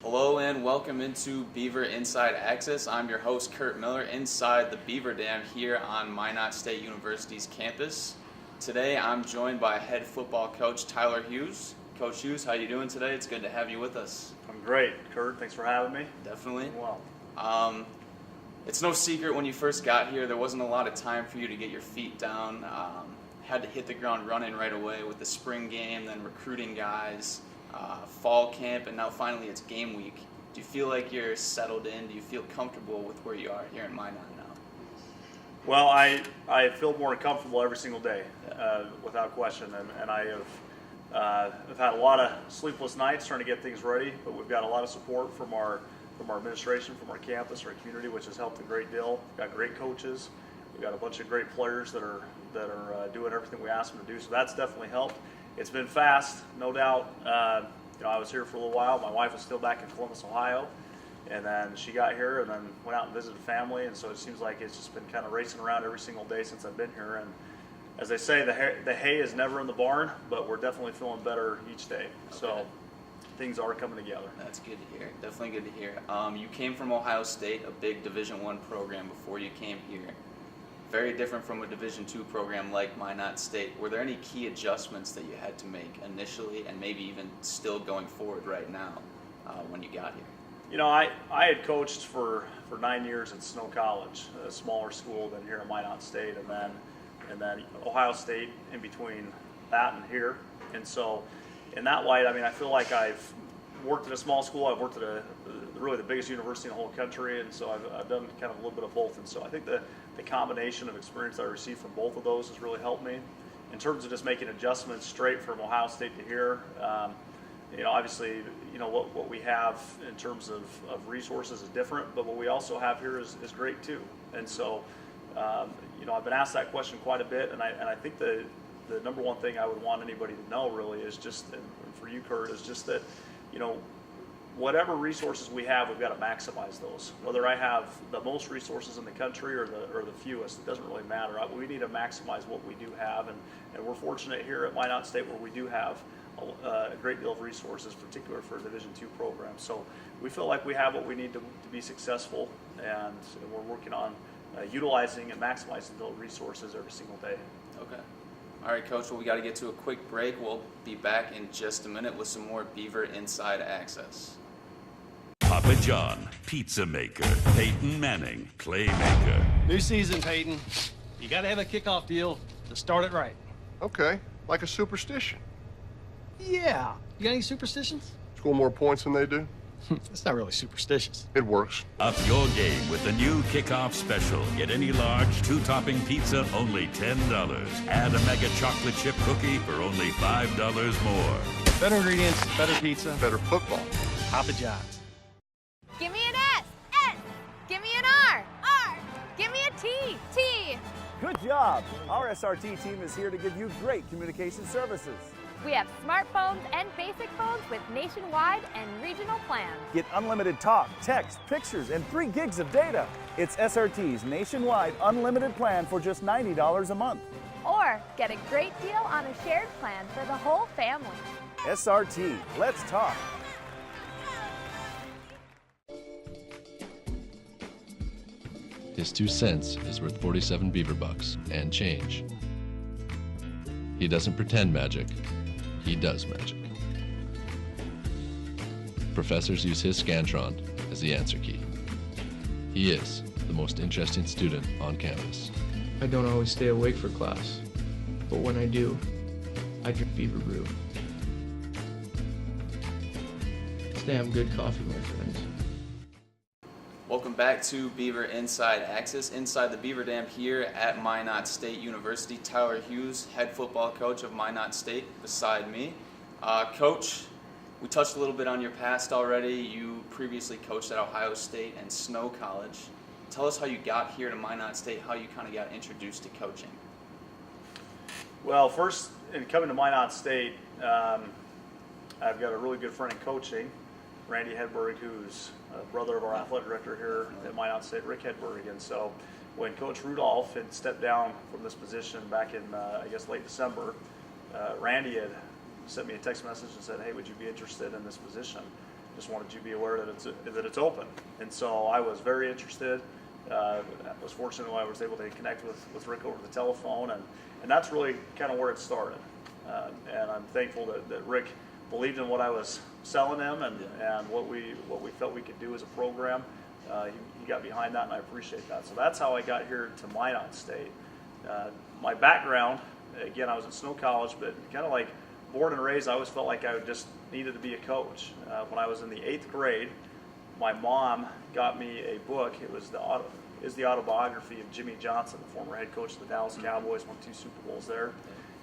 Hello and welcome into Beaver Inside Access. I'm your host Kurt Miller inside the Beaver Dam here on Minot State University's campus. Today I'm joined by head football coach Tyler Hughes. Coach Hughes, how you doing today? It's good to have you with us. I'm great, Kurt. Thanks for having me. Definitely. Well, it's no secret when you first got here there wasn't a lot of time for you to get your feet down. Had to hit the ground running right away with the spring game, then recruiting guys. Fall camp, and now finally it's game week. Do you feel like you're settled in? Do you feel comfortable with where you are here in Minot now? well, I feel more comfortable every single day, without question, and I have had a lot of sleepless nights trying to get things ready, but we've got a lot of support from our administration, from our campus, our community, which has helped a great deal. We've got great coaches. We've got a bunch of great players that are doing everything we ask them to do, so that's definitely helped. It's been fast, no doubt. I was here for a little while. My wife was still back in Columbus, Ohio, and then she got here and then went out and visited family, and so it seems like it's just been kind of racing around every single day since I've been here. And as they say, the hay is never in the barn, but we're definitely feeling better each day. Okay. So things are coming together. That's good to hear. Definitely good to hear. You came from Ohio State, a big Division I program, before you came here. Very different from a Division II program like Minot State. Were there any key adjustments that you had to make initially and maybe even still going forward right now when you got here? I had coached for 9 years at Snow College, a smaller school than here at Minot State, and then Ohio State in between that and here. And so in that light, I feel like I've worked at a small school. I've worked at really the biggest university in the whole country, and so I've done kind of a little bit of both. And so I think the combination of experience I received from both of those has really helped me. In terms of just making adjustments straight from Ohio State to here, obviously, what we have in terms of resources is different, but what we also have here is great too. And so, I've been asked that question quite a bit, and I think the number one thing I would want anybody to know really is just, and for you, Kurt, is just that, whatever resources we have, we've got to maximize those. Whether I have the most resources in the country or the fewest, it doesn't really matter. We need to maximize what we do have, and we're fortunate here at Minot State where we do have a great deal of resources, particularly for a Division II program. So we feel like we have what we need to be successful, and we're working on utilizing and maximizing those resources every single day. Okay. All right, Coach, well, we got to get to a quick break. We'll be back in just a minute with some more Beaver Inside Access. Papa John, pizza maker. Peyton Manning, playmaker. New season, Peyton. You got to have a kickoff deal to start it right. Okay, like a superstition. Yeah. You got any superstitions? Score more points than they do. It's not really superstitious. It works. Up your game with the new kickoff special. Get any large 2-topping pizza, only $10. Add a mega chocolate chip cookie for only $5 more. Better ingredients, better pizza, Better football. Papa John's. Give me an S, S. Give me an R, R. Give me a T, T. Good job! Our SRT team is here to give you great communication services. We have smartphones and basic phones with nationwide and regional plans. Get unlimited talk, text, pictures, and 3 gigs of data. It's SRT's nationwide unlimited plan for just $90 a month. Or get a great deal on a shared plan for the whole family. SRT, let's talk. His 2 cents is worth 47 beaver bucks and change. He doesn't pretend magic, he does magic. Professors use his Scantron as the answer key. He is the most interesting student on campus. I don't always stay awake for class, but when I do, I drink Beaver Brew. It's damn good coffee, my friends. Welcome back to Beaver Inside Access, inside the Beaver Dam here at Minot State University. Tyler Hughes, head football coach of Minot State, beside me. Coach, we touched a little bit on your past already. You previously coached at Ohio State and Snow College. Tell us how you got here to Minot State, how you kind of got introduced to coaching. Well, first, in coming to Minot State, I've got a really good friend in coaching, Randy Hedberg, who's a brother of our athletic director here at Minot State, Rick Hedberg. And so when Coach Rudolph had stepped down from this position back in, late December, Randy had sent me a text message and said, hey, would you be interested in this position? just wanted you to be aware that it's open. And so I was very interested. I was fortunate I was able to connect with Rick over the telephone, and that's really kind of where it started. And I'm thankful that Rick believed in what I was selling him and what we felt we could do as a program. He got behind that, and I appreciate that. So that's how I got here to Minot State. My background, again, I was at Snow College, but kind of like born and raised, I always felt like I just needed to be a coach. When I was in the 8th grade, my mom got me a book. It was the autobiography of Jimmy Johnson, the former head coach of the Dallas Cowboys, won 2 Super Bowls there.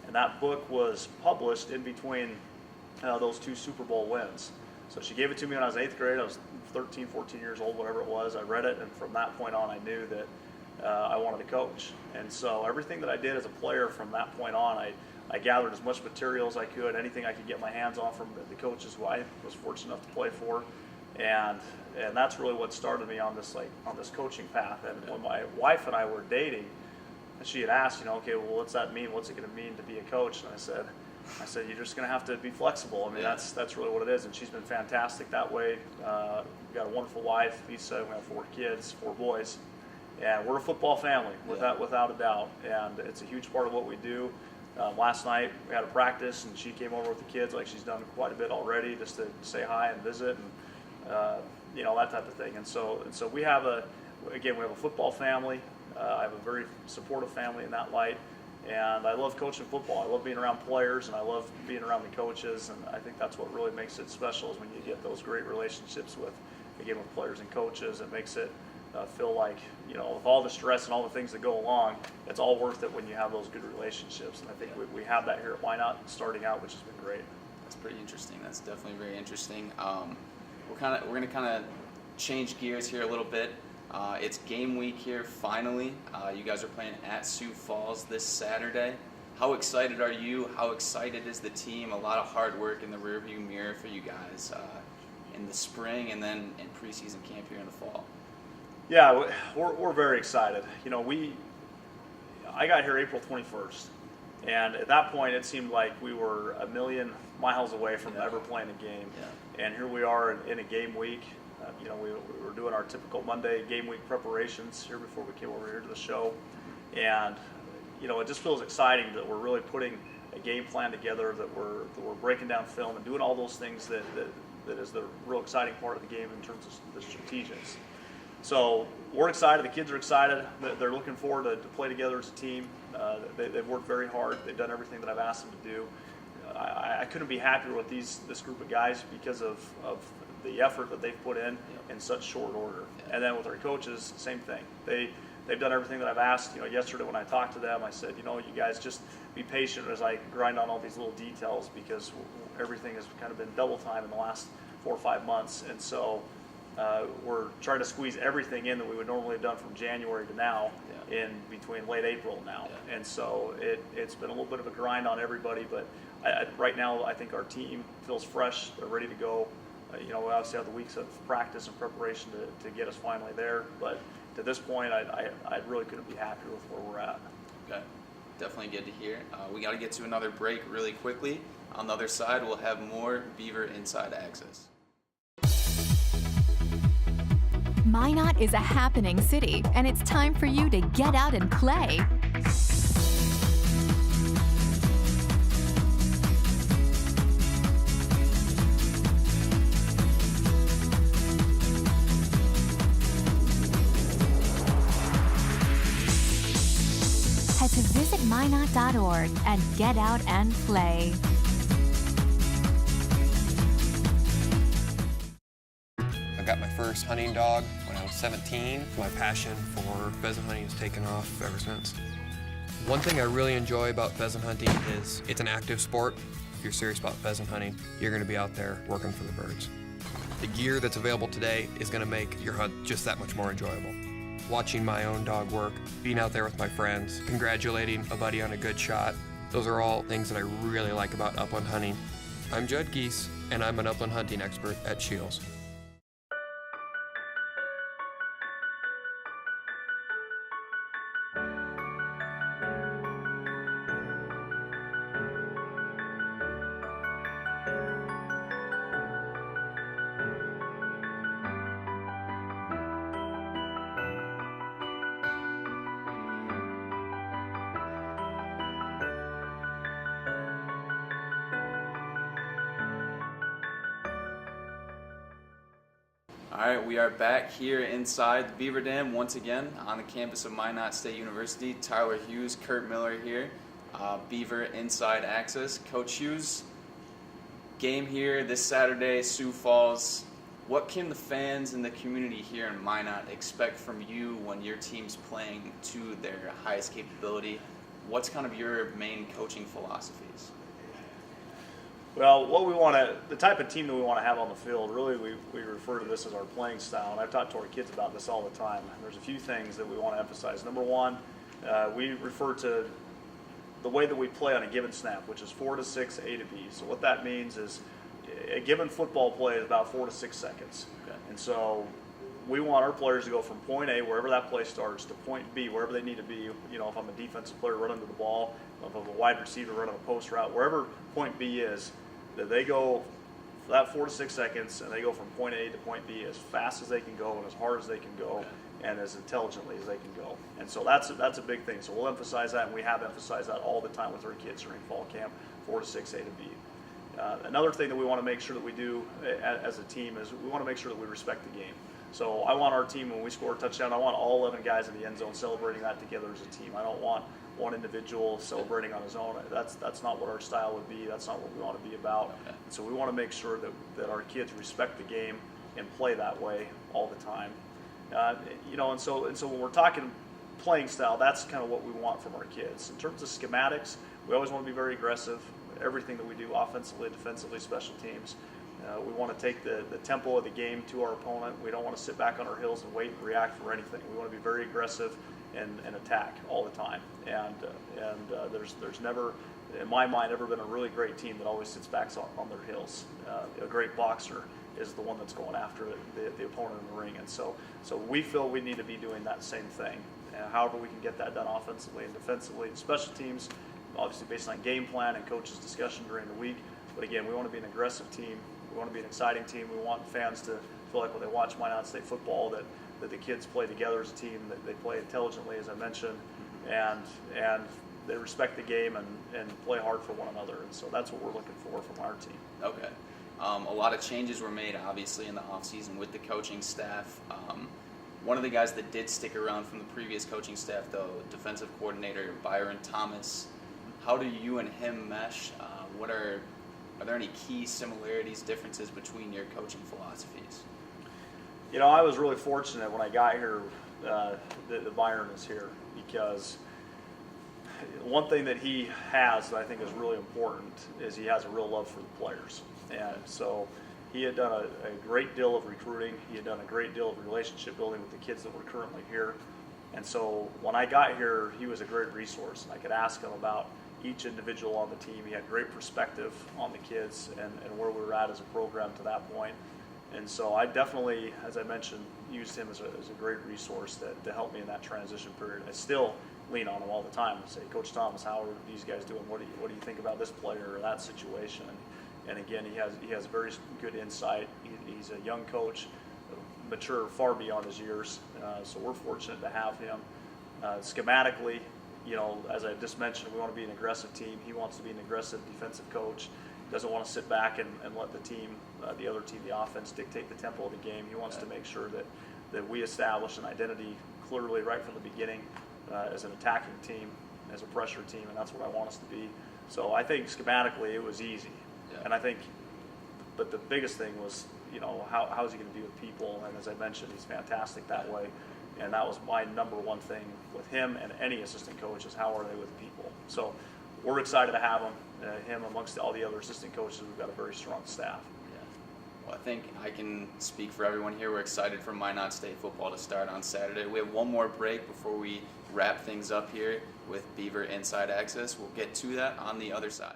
And that book was published in between those 2 Super Bowl wins. So she gave it to me when I was 8th grade. I was 13, 14 years old, whatever it was. I read it, and from that point on, I knew that I wanted to coach. And so everything that I did as a player from that point on, I gathered as much material as I could, anything I could get my hands on from the coaches who I was fortunate enough to play for. And that's really what started me on this coaching path. And when my wife and I were dating, she had asked, okay, well, what's that mean? What's it going to mean to be a coach? And I said, you're just going to have to be flexible. I mean, that's really what it is. And she's been fantastic that way. We've got a wonderful wife, Lisa. We have 4 kids, 4 boys. And we're a football family, without a doubt. And it's a huge part of what we do. Last night we had a practice, and she came over with the kids, like she's done quite a bit already, just to say hi and visit, and that type of thing. And so we have a football family. I have a very supportive family in that light, and I love coaching football. I love being around players, and I love being around the coaches, and I think that's what really makes it special, is when you get those great relationships with players and coaches. It makes it feel like, with all the stress and all the things that go along, it's all worth it when you have those good relationships. And I think we have that here at Minot starting out, which has been great. That's pretty interesting. That's definitely very interesting. We're going to kind of change gears here a little bit. It's game week here finally. You guys are playing at Sioux Falls this Saturday. How excited are you? How excited is the team? A lot of hard work in the rearview mirror for you guys in the spring and then in preseason camp here in the fall. Yeah, we're very excited. I got here April 21st, and at that point it seemed like we were a million miles away from ever playing a game. Yeah. And here we are in a game week. We were doing our typical Monday game week preparations here before we came over here to the show, and it just feels exciting that we're really putting a game plan together, that we're breaking down film and doing all those things that is the real exciting part of the game in terms of the strategics. So we're excited. The kids are excited. They're looking forward to play together as a team. They've worked very hard. They've done everything that I've asked them to do. I couldn't be happier with this group of guys because of the effort that they've put in such short order. And then with our coaches, same thing. They've done everything that I've asked. Yesterday when I talked to them, I said, you guys just be patient as I grind on all these little details, because everything has kind of been double time in the last 4 or 5 months. And so we're trying to squeeze everything in that we would normally have done from January to now in between late April now. Yeah. And so it's been a little bit of a grind on everybody, but right now I think our team feels fresh. They're ready to go. We obviously have the weeks of practice and preparation to get us finally there. But to this point, I really couldn't be happier with where we're at. Okay, definitely good to hear. We got to get to another break really quickly. On the other side, we'll have more Beaver Inside Access. Minot is a happening city, and it's time for you to get out and play. Head to visitminot.org and get out and play. I got my first hunting dog when I was 17. My passion for pheasant hunting has taken off ever since. One thing I really enjoy about pheasant hunting is it's an active sport. If you're serious about pheasant hunting, you're going to be out there working for the birds. The gear that's available today is going to make your hunt just that much more enjoyable. Watching my own dog work, being out there with my friends, congratulating a buddy on a good shot, those are all things that I really like about upland hunting. I'm Judd Geese, and I'm an upland hunting expert at Shields. All right, we are back here inside the Beaver Dam once again on the campus of Minot State University. Tyler Hughes, Kurt Miller here, Beaver Inside Access. Coach Hughes, game here this Saturday, Sioux Falls. What can the fans and the community here in Minot expect from you when your team's playing to their highest capability? What's kind of your main coaching philosophies? Well, the type of team that we want to have on the field, really we refer to this as our playing style, and I've talked to our kids about this all the time. There's a few things that we want to emphasize. Number one, we refer to the way that we play on a given snap, which is 4 to 6, A to B. So what that means is a given football play is about 4 to 6 seconds. Okay. And so we want our players to go from point A, wherever that play starts, to point B, wherever they need to be. You know, if I'm a defensive player running to the ball, if I'm a wide receiver running a post route, wherever point B is, that they go for that 4 to 6 seconds, and they go from point A to point B as fast as they can go and as hard as they can go. Okay. And as intelligently as they can go. And so that's a big thing. So we'll emphasize that, and we have emphasized that all the time with our kids during fall camp, 4 to 6, A to B. Another thing that we want to make sure that we do as a team is we want to make sure that we respect the game. So I want our team, when we score a touchdown, I want all 11 guys in the end zone celebrating that together as a team. I don't want one individual celebrating on his own. That's not what our style would be. That's not what we want to be about. Okay. And so we want to make sure that our kids respect the game and play that way all the time. You know, and so when we're talking playing style, that's kind of what we want from our kids. In terms of schematics, we always want to be very aggressive. Everything that we do, offensively, defensively, special teams, we want to take the tempo of the game to our opponent. We don't want to sit back on our heels and wait and react for anything. We want to be very aggressive and attack all the time. And there's never, in my mind, ever been a really great team that always sits back on their heels. A great boxer is the one that's going after the opponent in the ring. And so we feel we need to be doing that same thing. However we can get that done offensively and defensively and special teams, obviously based on game plan and coaches' discussion during the week. But again, we want to be an aggressive team. We want to be an exciting team. We want fans to feel like when they watch Minot State football that the kids play together as a team, that they play intelligently, as I mentioned, and they respect the game and play hard for one another. And so that's what we're looking for from our team. Okay. A lot of changes were made, obviously, in the offseason with the coaching staff. One of the guys that did stick around from the previous coaching staff, though, defensive coordinator Byron Thomas. How do you and him mesh? Are there any key similarities, differences between your coaching philosophies? You know, I was really fortunate when I got here that Byron is here, because one thing that he has that I think is really important is he has a real love for the players. And so he had done a great deal of recruiting. He had done a great deal of relationship building with the kids that were currently here. And so when I got here, he was a great resource. I could ask him about each individual on the team. He had great perspective on the kids and where we were at as a program to that point. And so I definitely, as I mentioned, used him as a great resource to help me in that transition period. I still lean on him all the time and say, Coach Thomas, how are these guys doing? What do you think about this player or that situation? And again, he has very good insight. He's a young coach, mature far beyond his years. So we're fortunate to have him. Schematically, you know, as I just mentioned, we want to be an aggressive team. He wants to be an aggressive defensive coach. He doesn't want to sit back and let the team, the other team, the offense, dictate the tempo of the game. He wants to make sure that we establish an identity clearly right from the beginning as an attacking team, as a pressure team, and that's what I want us to be. So I think schematically it was easy. Yeah. And I think, but the biggest thing was, you know, how is he going to be with people? And as I mentioned, he's fantastic that way. And that was my number one thing with him and any assistant coach is how are they with people. So we're excited to have him amongst all the other assistant coaches. We've got a very strong staff. Yeah. Well, I think I can speak for everyone here. We're excited for Minot State football to start on Saturday. We have one more break before we wrap things up here with Beaver Inside Access. We'll get to that on the other side.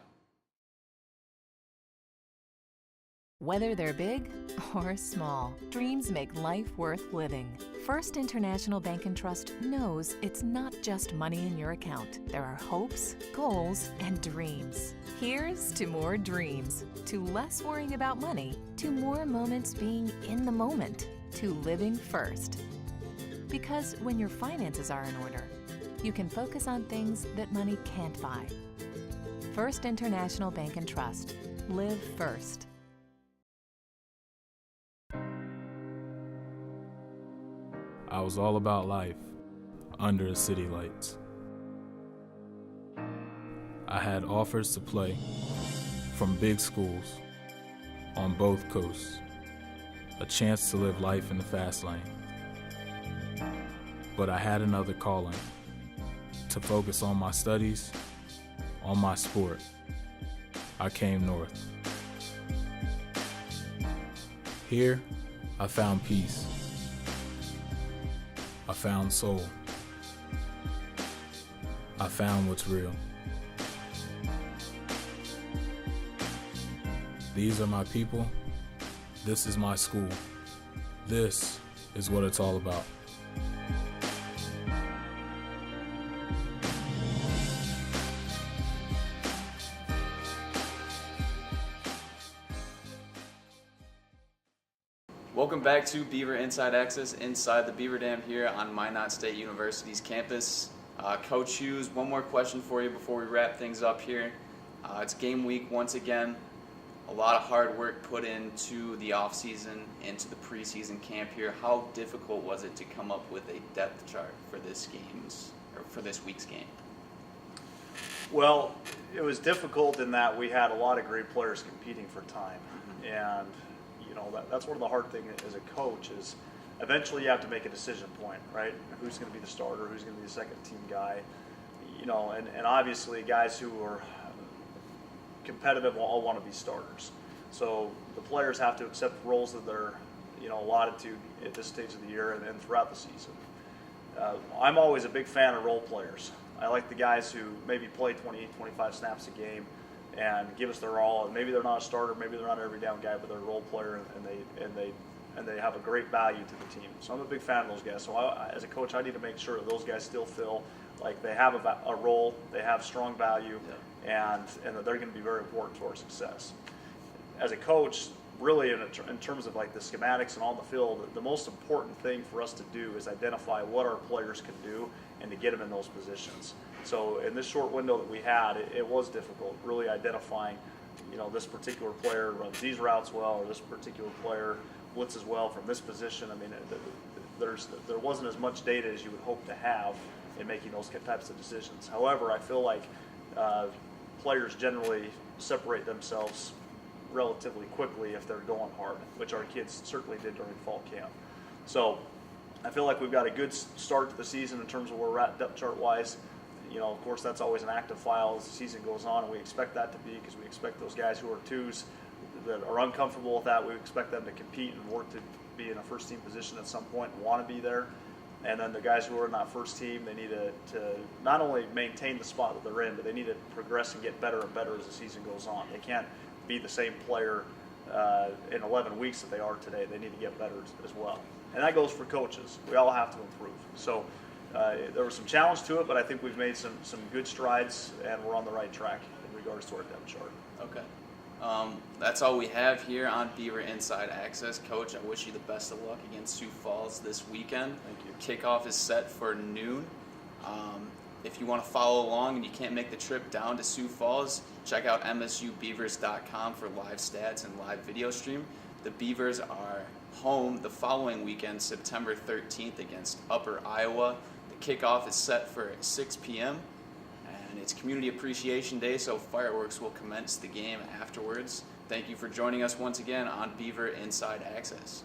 Whether they're big or small, dreams make life worth living. First International Bank and Trust knows it's not just money in your account. There are hopes, goals, and dreams. Here's to more dreams, to less worrying about money, to more moments being in the moment, to living first. Because when your finances are in order, you can focus on things that money can't buy. First International Bank and Trust. Live first. was all about life under the city lights. I had offers to play from big schools on both coasts, a chance to live life in the fast lane. But I had another calling, to focus on my studies, on my sport. I came north. Here, I found peace. I found soul. I found what's real. These are my people. This is my school. This is what it's all about. Welcome back to Beaver Inside Access inside the Beaver Dam here on Minot State University's campus. Coach Hughes, one more question for you before we wrap things up here. It's game week once again. A lot of hard work put into the off-season, into the preseason camp here. How difficult was it to come up with a depth chart for this week's game? Well, it was difficult in that we had a lot of great players competing for time, and that's one of the hard things as a coach is eventually you have to make a decision point, right? Who's going to be the starter? Who's going to be the second team guy? And obviously guys who are competitive all want to be starters. So the players have to accept roles that they're allotted to at this stage of the year and throughout the season. I'm always a big fan of role players. I like the guys who maybe play 20, 25 snaps a game and give us their all. And maybe they're not a starter, maybe they're not an every down guy, but they're a role player and they have a great value to the team. So I'm a big fan of those guys. So as a coach, I need to make sure that those guys still feel like they have a role, they have strong value, and that they're going to be very important to our success. As a coach, really in terms of like the schematics and on the field, the most important thing for us to do is identify what our players can do and to get them in those positions. So in this short window that we had, it was difficult really identifying, this particular player runs these routes well, or this particular player blitzes well from this position. I mean, there wasn't as much data as you would hope to have in making those types of decisions. However, I feel like players generally separate themselves relatively quickly if they're going hard, which our kids certainly did during fall camp. So I feel like we've got a good start to the season in terms of where we're at depth chart wise. Of course, that's always an active file as the season goes on, and we expect that to be, because we expect those guys who are twos that are uncomfortable with that, we expect them to compete and work to be in a first team position at some point and want to be there. And then the guys who are in that first team, they need to not only maintain the spot that they're in, but they need to progress and get better and better as the season goes on. They can't be the same player in 11 weeks that they are today. They need to get better as well. And that goes for coaches. We all have to improve. So there was some challenge to it, but I think we've made some good strides, and we're on the right track in regards to our depth chart. Okay. That's all we have here on Beaver Inside Access. Coach, I wish you the best of luck against Sioux Falls this weekend. Thank you. Kickoff is set for noon. If you want to follow along and you can't make the trip down to Sioux Falls, check out msubeavers.com for live stats and live video stream. The Beavers are home the following weekend, September 13th, against Upper Iowa. The kickoff is set for 6 p.m. and it's Community Appreciation Day, so fireworks will commence the game afterwards. Thank you for joining us once again on Beaver Inside Access.